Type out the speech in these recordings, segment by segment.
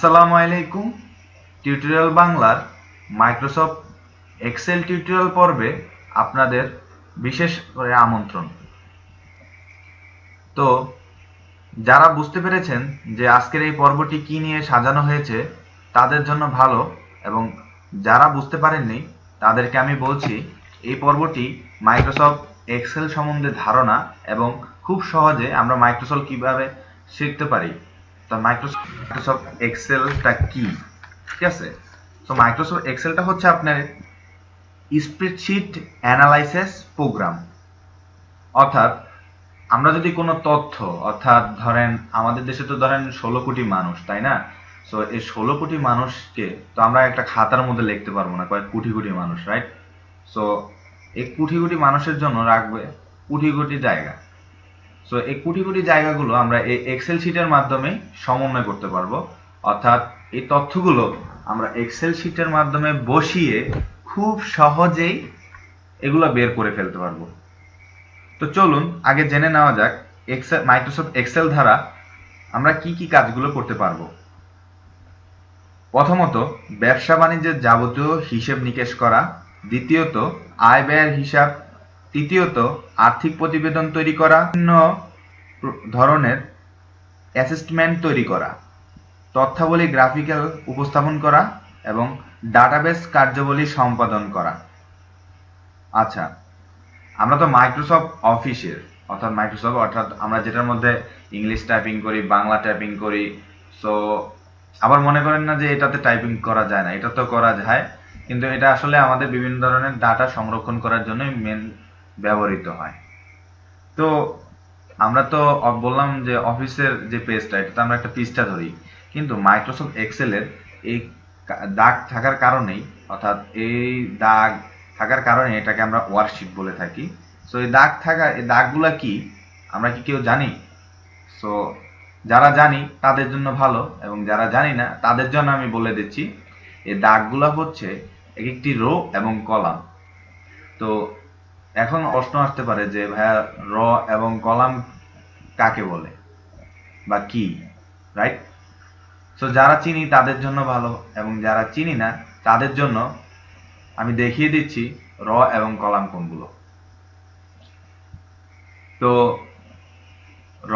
আসসালামু আলাইকুম। টিউটোরিয়াল বাংলার মাইক্রোসফট এক্সেল টিউটোরিয়াল পর্বে আপনাদের বিশেষ করে আমন্ত্রণ। তো যারা বুঝতে পেরেছেন যে আজকের এই পর্বটি কি নিয়ে সাজানো হয়েছে তাদের জন্য ভালো, এবং যারা বুঝতে পারেননি তাদেরকে আমি বলছি এই পর্বটি মাইক্রোসফট এক্সেল সম্বন্ধে ধারণা এবং খুব সহজে আমরা মাইক্রোসফট কিভাবে শিখতে পারি। তো মাইক্রোসফট এক্সেলটা কি, ঠিক আছে? তো মাইক্রোসফট এক্সেলটা হচ্ছে আপনার স্প্রেডশিট অ্যানালাইসিস প্রোগ্রাম। অর্থাৎ আমরা যদি কোনো তথ্য, অর্থাৎ ধরেন আমাদের দেশে তো ধরেন 16 কোটি মানুষ, তাই না? সো এই 16 কোটি মানুষকে তো আমরা একটা খাতার মধ্যে লিখতে পারবো না, কয়েক কোটি কোটি মানুষ, রাইট? সো এই কোটি কোটি মানুষের জন্য রাখবে কোটি কোটি জায়গা। সো এই কোটি কোটি জায়গাগুলো আমরা এই এক্সেল শিটের মাধ্যমে সমন্বয় করতে পারবো। অর্থাৎ এই তথ্যগুলো আমরা এক্সেল শিটের মাধ্যমে বসিয়ে খুব সহজেই এগুলো বের করে ফেলতে পারবো। তো চলুন আগে জেনে নেওয়া যাক মাইক্রোসফট এক্সেল দ্বারা আমরা কি কি কাজগুলো করতে পারবো। প্রথমত, ব্যবসা বাণিজ্যের যাবতীয় হিসেব নিকেশ করা। দ্বিতীয়ত, আয় ব্যয়ের হিসাব। তৃতীয়ত, আর্থিক প্রতিবেদন তৈরি করা। বিভিন্ন ধরনের অ্যাসেসমেন্ট তৈরি করা। তথ্যাবলী গ্রাফিক্যাল উপস্থাপন করা এবং ডাটাবেস কার্যাবলী সম্পাদন করা। আচ্ছা, আমরা তো মাইক্রোসফট অফিসের অর্থাৎ আমরা যেটার মধ্যে ইংলিশ টাইপিং করি, বাংলা টাইপিং করি। সো আবার মনে করেন না যে এটাতে টাইপিং করা যায় না, এটা তো করা যায়, কিন্তু এটা আসলে আমাদের বিভিন্ন ধরনের ডাটা সংরক্ষণ করার জন্য মেন ব্যবহৃত হয়। তো আমরা তো বললাম যে অফিসের যে পেজটা, এটা তো আমরা একটা পৃষ্ঠা ধরি, কিন্তু মাইক্রোসফট এক্সেলের এই দাগ থাকার কারণেই, অর্থাৎ এই দাগ থাকার কারণে এটাকে আমরা ওয়ার্কশিট বলে থাকি। সো এই দাগগুলা কি আমরা কি কেউ জানি? সো যারা জানি তাদের জন্য ভালো, এবং যারা জানি না তাদের জন্য আমি বলে দিচ্ছি এই দাগগুলা হচ্ছে এক একটি রো এবং কলাম। তো এখন প্রশ্ন আসতে পারে যে ভাইয়া, র এবং কলাম কাকে বলে বা কি, রাইট? সো যারা চিনি তাদের জন্য ভালো, এবং যারা চিনি না তাদের জন্য আমি দেখিয়ে দিচ্ছি র এবং কলাম কোনগুলো। তো র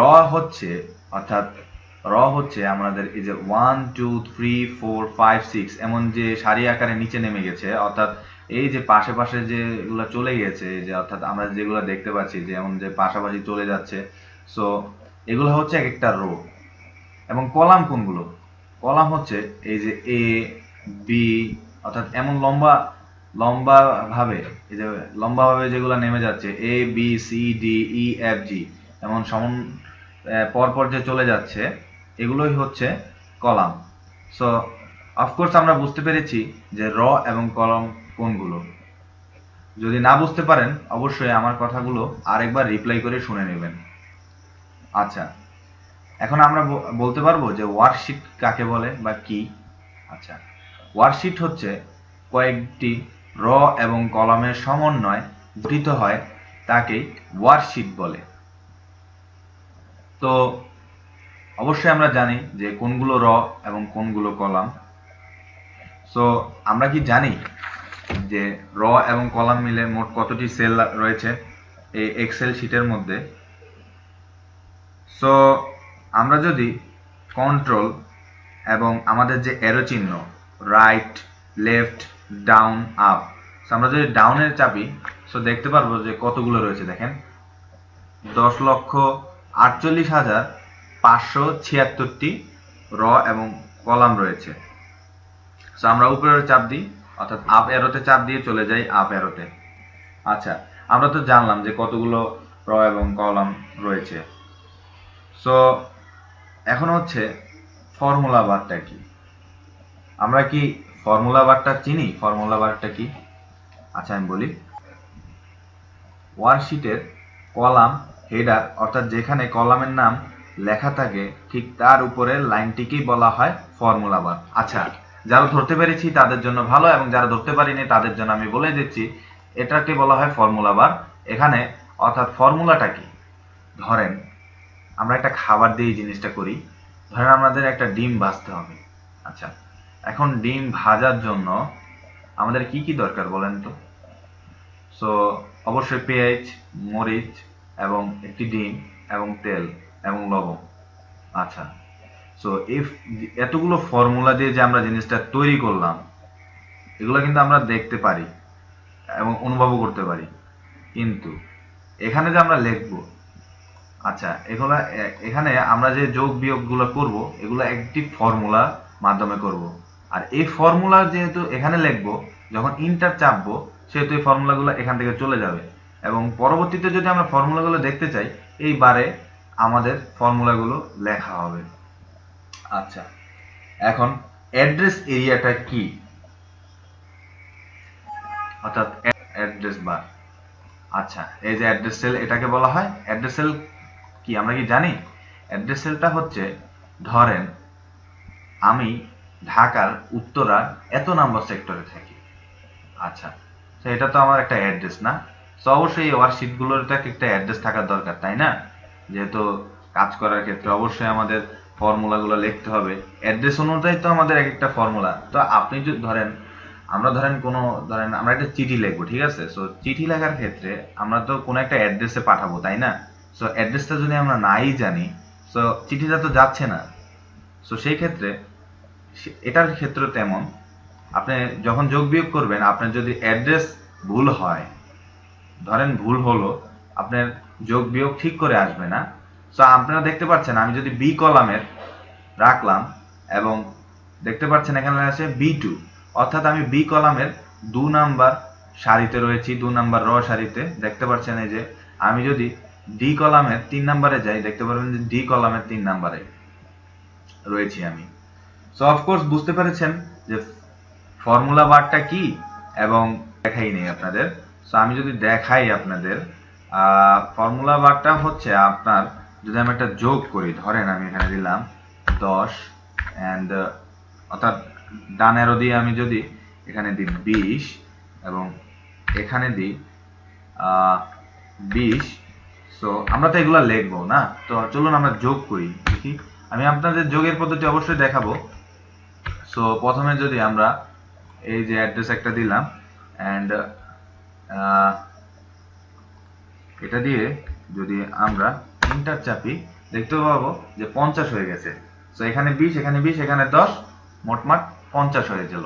হচ্ছে আমাদের এই যে 1 2 3 4 5 6 এমন যে সারি আকারে নিচে নেমে গেছে, অর্থাৎ এই যে পাশে পাশে যেগুলো চলে গেছে, যে অর্থাৎ আমরা যেগুলো দেখতে পাচ্ছি যেমন যে পাশাপাশি চলে যাচ্ছে, সো এগুলো হচ্ছে এক একটা রো। এবং কলাম কোনগুলো? কলাম হচ্ছে এই যে এ বি, অর্থাৎ এমন লম্বা লম্বা ভাবে, এই যে লম্বা ভাবে যেগুলো নেমে যাচ্ছে A B C D E F G, এমন পরপর যে চলে যাচ্ছে, এগুলোই হচ্ছে কলাম। সো অফকোর্স আমরা বুঝতে পেরেছি যে র এবং কলাম কোনগুলো। যদি না বুঝতে পারেন অবশ্যই আমার কথাগুলো আরেকবার রিপ্লাই করে শুনে নেবেন। আচ্ছা, এখন আমরা বলতে পারবো যে ওয়ার্কশিট কাকে বলে বা কি। আচ্ছা, ওয়ার্কশিট হচ্ছে কয়েকটি র এবং কলামের সমন্বয় গঠিত হয়, তাকে ওয়ার্কশিট বলে। তো অবশ্যই আমরা জানি যে কোনগুলো র এবং কোনগুলো কলাম। সো আমরা কি জানি যে র এবং কলাম মিলে মোট কতটি সেল রয়েছে এই এক্সেল শিটের মধ্যে? সো আমরা যদি কন্ট্রোল এবং আমাদের যে অ্যারো চিহ্ন রাইট লেফট ডাউন আপ, আমরা যদি ডাউনের চাপি, সো দেখতে পারবো যে কতগুলো রয়েছে। দেখেন, 10,48,576টি র এবং কলাম রয়েছে। সো আমরা উপরের চাপ দিই, অর্থাৎ আপ অ্যারোতে চাপ দিয়ে চলে যাই আপ অ্যারোতে। আচ্ছা, আমরা তো জানলাম যে কতগুলো র এবং কলাম রয়েছে। সো এখন হচ্ছে ফর্মুলা বারটা কি? আমরা কি ফর্মুলা বারটা চিনি? ফর্মুলা বারটা কি? আচ্ছা, আমি বলি। ওয়ার্কশিটের কলাম হেডার, অর্থাৎ যেখানে কলামের নাম লেখা থাকে ঠিক তার উপরের লাইনটিকেই বলা হয় ফর্মুলা বার। আচ্ছা, যারা ধরতে পেরেছি তাদের জন্য ভালো, এবং যারা ধরতে পারিনি তাদের জন্য আমি বলে দিচ্ছি এটাকে বলা হয় ফর্মুলা বার। এখানে অর্থাৎ ফর্মুলাটা কি? ধরেন আমরা একটা খাবার দিয়ে এই জিনিসটা করি। ধরেন আমাদের একটা ডিম ভাজতে হবে, আচ্ছা, এখন ডিম ভাজার জন্য আমাদের কি কি দরকার বলেন তো? সো অবশ্যই পেঁয়াজ, মরিচ এবং একটি ডিম এবং তেল এবং লবণ। আচ্ছা, সো এতগুলো ফর্মুলা দিয়ে যে আমরা জিনিসটা তৈরি করলাম, এগুলো কিন্তু আমরা দেখতে পারি এবং অনুভবও করতে পারি, কিন্তু এখানে যে আমরা লিখবো, আচ্ছা এগুলা এখানে আমরা যে যোগ বিয়োগ গুলো করবো, এগুলো একটি ফর্মুলা মাধ্যমে করব। আর এই ফর্মুলা যেহেতু এখানে লিখবো, যখন ইন্টার চাপবো সেহেতু এই ফর্মুলাগুলো এখান থেকে চলে যাবে, এবং পরবর্তীতে যদি আমরা ফর্মুলাগুলো দেখতে চাই, এই বারে আমাদের ফর্মুলাগুলো লেখা হবে। আচ্ছা, এখন অ্যাড্রেস এরিয়াটা কি, অর্থাৎ অ্যাড্রেস বার। আচ্ছা, এই যে অ্যাড্রেস সেল, এটাকে বলা হয় অ্যাড্রেস সেল। কি আমরা কি জানি? অ্যাড্রেস সেলটা হচ্ছে, ধরেন আমি ঢাকার উত্তরার এত নাম্বার সেক্টরে থাকি। আচ্ছা, তো এটা তো আমার একটা অ্যাড্রেস না? তো অবশ্যই ওয়ার্কশিট গুলোর একটা অ্যাড্রেস থাকার দরকার, তাই না? যেহেতু কাজ করার ক্ষেত্রে অবশ্যই আমাদের ফর্মুলা গুলো লিখতে হবে, অ্যাড্রেস অনুযায়ী তো আমাদের এক একটা ফর্মুলা। তো আপনি যদি ধরেন, ধরেন আমরা একটা চিঠি লিখবো, ঠিক আছে? সো চিঠি লেখার ক্ষেত্রে আমরা তো কোনো একটা অ্যাড্রেসে পাঠাবো, তাই না? সো অ্যাড্রেসটা যদি আমরা নাই জানি, সো চিঠিটা তো যাচ্ছে না। সো সেই ক্ষেত্রে এটার ক্ষেত্রে তেমন, আপনি যখন যোগ বিয়োগ করবেন, আপনার যদি অ্যাড্রেস ভুল হয়, ধরেন ভুল হলো, আপনার যোগ বিয়োগ ঠিক করে আসবে না। সো আপনারা দেখতে পাচ্ছেন, আমি যদি বি কলামের রাখলাম এবং দেখতে পাচ্ছেন এখানে আছে B2, অর্থাৎ আমি বি কলামের 2 নাম্বার সারিতে রয়েছি, 2 নাম্বার র সারিতে। দেখতে পাচ্ছেন এই যে আমি যদি ডি কলামের 3 নাম্বারে যাই, দেখতে পারবেন যে ডি কলামের 3 নাম্বারে রয়েছি আমি। সো অফকোর্স বুঝতে পেরেছেন যে ফর্মুলা বারটা কি, এবং দেখাই নেই আপনাদের। সো আমি যদি দেখাই আপনাদের, ফর্মুলা বারটা হচ্ছে আপনার, যদি আমি একটা যোগ করি, ধরেন আমি এখানে দিলাম 10 অ্যান্ড, অর্থাৎ ডান অ্যারো দিয়ে আমি যদি এখানে দিই 20 এবং এখানে দিই 20, সো আমরা তো এগুলা লিখবো না, তো চলুন আমরা যোগ করি দেখি। আমি আপনাদের যোগের পদ্ধতি অবশ্যই দেখাবো। সো প্রথমে যদি আমরা এই যে অ্যাড্রেস একটা দিলাম অ্যান্ড এটা দিয়ে যদি আমরা ইন্টার চাপি, দেখতে পাবো যে 50 হয়ে গেছে। সো এখানে 20, এখানে 20, এখানে 10, মোটমাট 50 হয়ে গেল।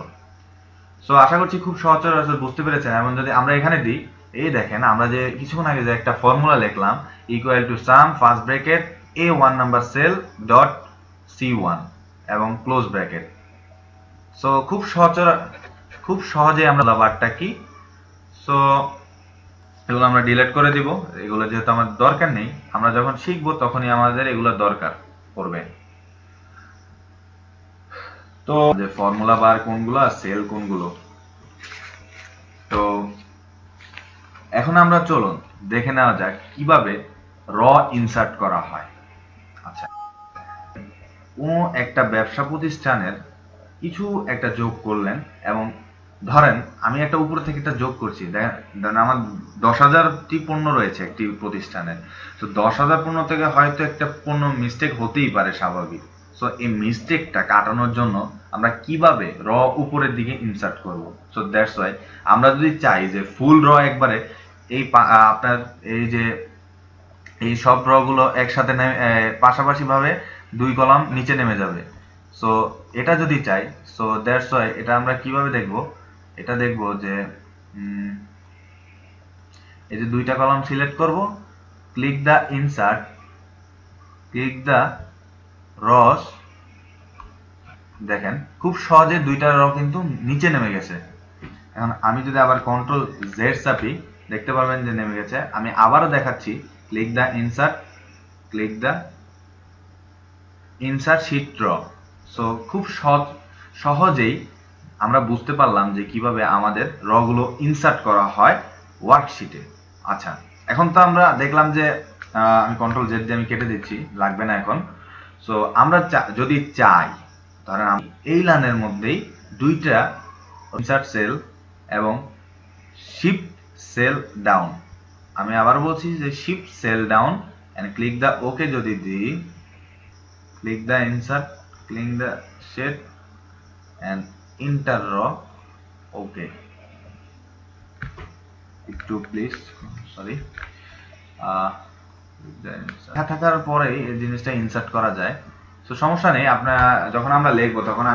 সো আশা করছি খুব সচরাচর বুঝতে পেরেছেন। এবং যদি আমরা এখানে দিই, এই দেখেন আমরা যে কিছুক্ষণ আগে যে একটা ফর্মুলা লিখলাম, equal to sum first bracket A1 number cell dot C1 এবং ক্লোজ ব্র্যাকেট। সো খুব সহজে আমরা বারটা কি, সো এগুলো আমরা ডিলিট করে দিব, এগুলো যেহেতু আমার দরকার নেই, আমরা যখন শিখবো তখনই আমাদের এগুলো দরকার পড়বে। তো যে ফর্মুলা বার কোনগুলো আর সেল কোনগুলো, তো এখন আমরা চলুন দেখে নেওয়া যাক কিভাবে র ইনসার্ট করা হয়। আচ্ছা, কোনো একটা ব্যবসা প্রতিষ্ঠানের কিছু একটা যোগ করলেন, এবং ধরেন আমি একটা উপরে থেকে একটা যোগ করছি, দেখেন আমার 10,000টি পণ্য রয়েছে একটি প্রতিষ্ঠানের। তো 10,000 পণ্য থেকে হয়তো একটা পণ্য মিস্টেক হতেই পারে, স্বাভাবিক। সো এই মিস্টেকটা কাটানোর জন্য আমরা কিভাবে র উপরের দিকে ইনসার্ট করব। সো দ্যাটস ওয়াই আমরা যদি চাই যে ফুল র একবারে এই আপনার এই যে এই সব র গুলো একসাথে পাশাপাশি ভাবে 2 কলাম নিচে নেমে যাবে। সো এটা যদি চাই, সো দ্যাটস ওয়াই এটা আমরা কিভাবে দেখব, এটা দেখব যে এই যে 2টা কলাম সিলেক্ট করব, ক্লিক দা ইনসার্ট, ক্লিক দা রস। দেখেন খুব সহজে 2টা র কিন্তু নিচে নেমে গেছে। এখন আমি যদি আবার কন্ট্রোল জেড চাপি, দেখতে পারবেন যে নেমে গেছে। আমি আবারও দেখাচ্ছি, click the insert, click the insert sheet র। সো খুব সহজেই আমরা বুঝতে পারলাম যে কিভাবে আমাদের র গুলো ইনসার্ট করা হয় ওয়ার্কশিটে। আচ্ছা, এখন তো আমরা দেখলাম যে আমি কন্ট্রোল জেড দিয়ে আমি কেটে দিচ্ছি, লাগবে না এখন। সো আমরা যদি চাই, ধরেন আমি এই লাইনের মধ্যেই 2টা ইনসার্ট সেল এবং শিফট সেল ডাউন, আমি আবার বলছি যে shift cell down and click the okay যদি দিই, click the insert, click the shade, and enter র। ওকে, একটু প্লিজ, সরি। থাকার পরে এই জিনিসটা ইনসার্ট করা যায়। তো সমস্যা নেই, আপনার যখন আমরা লিখবো তখন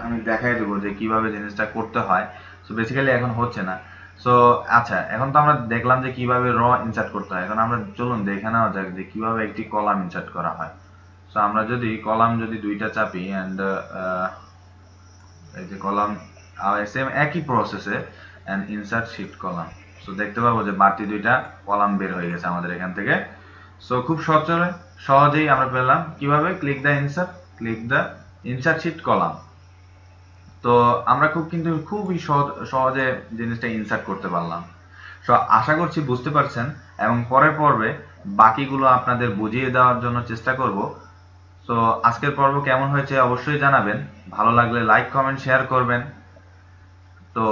আমি দেখাই দেবো যে কিভাবে জিনিসটা করতে হয়। সো বেসিক্যালি এখন হচ্ছে না। সো আচ্ছা, এখন তো আমরা দেখলাম যে কিভাবে র ইনসার্ট করতে হয়। এখন আমরা চলুন দেখে নেওয়া যাক যে কিভাবে একটি কলাম ইনসার্ট করা হয়। সো আমরা যদি কলাম দুইটা চাপি অ্যান্ড এই যে কলাম, সেম একই প্রসেসে and insert shift column. So দেখতে পাবো যে বাড়তি দুইটা কলাম বের হয়ে গেছে আমাদের এখান থেকে। সো খুব সহজেই আমরা পেলাম কিভাবে click the insert shift column. তো আমরা খুবই সহজে জিনিসটা ইনসার্ট করতে পারলাম। সো আশা করছি বুঝতে পারছেন, এবং পরের পর্বে বাকিগুলো আপনাদের বুঝিয়ে দেওয়ার জন্য চেষ্টা করব। সো আজকের পর্ব কেমন হয়েছে অবশ্যই জানাবেন, ভালো লাগলে লাইক কমেন্ট শেয়ার করবেন। তো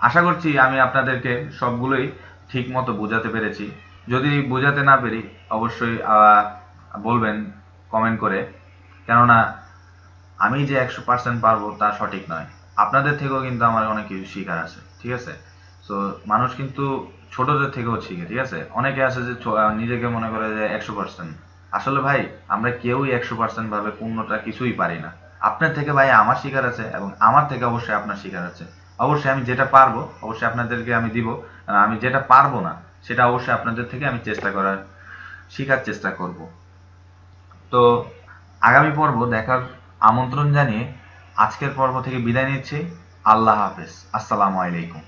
আশা করছি আমি আপনাদেরকে সবগুলোই ঠিক মতো বোঝাতে পেরেছি। যদি বোঝাতে না পেরি অবশ্যই বলবেন কমেন্ট করে, কেননা আমি যে 100% পারবো তা সঠিক নয়। আপনাদের থেকেও কিন্তু আমার অনেক কিছু শেখার আছে, ঠিক আছে? সো মানুষ কিন্তু ছোটদের থেকেও শিখে, ঠিক আছে? অনেকে আছে যে নিজেকে মনে করে যে 100%। আসলে ভাই, আমরা কেউই 100% ভাবে পূর্ণটা কিছুই পারি না। আপনার থেকে ভাই আমার শিখার আছে, এবং আমার থেকে অবশ্যই আপনার শিখার আছে। অবশ্যই আমি যেটা পারবো অবশ্যই আপনাদেরকে আমি দিব, আর আমি যেটা পারবো না সেটা অবশ্যই আপনাদের থেকে আমি শিখার চেষ্টা করব। তো আগামী পর্ব দেখার আমন্ত্রণ জানিয়ে আজকের পর্ব থেকে বিদায় নিচ্ছি। আল্লাহ হাফেজ, আসসালামু আলাইকুম।